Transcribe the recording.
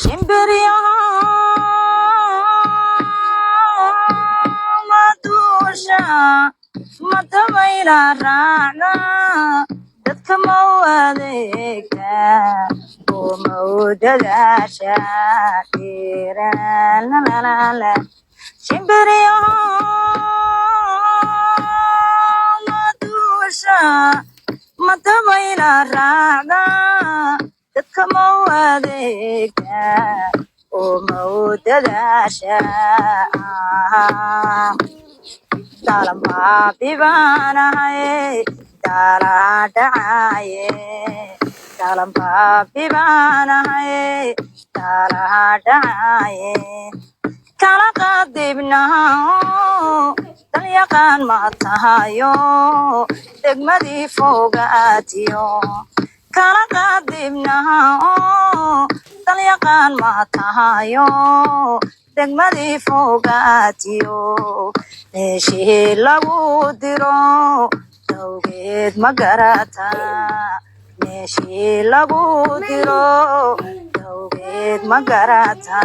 shimbiriyaha madusha matamayla raacda dadka mau adeegta oo mau dadaasha dhiiraalalala shimbiriyaha madusha matamayla raacda dadka mau adeegta oo mau dadaasha dalan baabibaanahay daalaa dhacaye dalan baabibaanahay daalaa dhacaye kala qaadibnaha dalyaqaan ma tahayo degmadii fogaatiyo kala qaadibnaha dalyaqaan ma tahayo degmadii fogaatiyo meeshii lagu diro dawgeed ma garata meeshii lagu diro dawgeed ma garata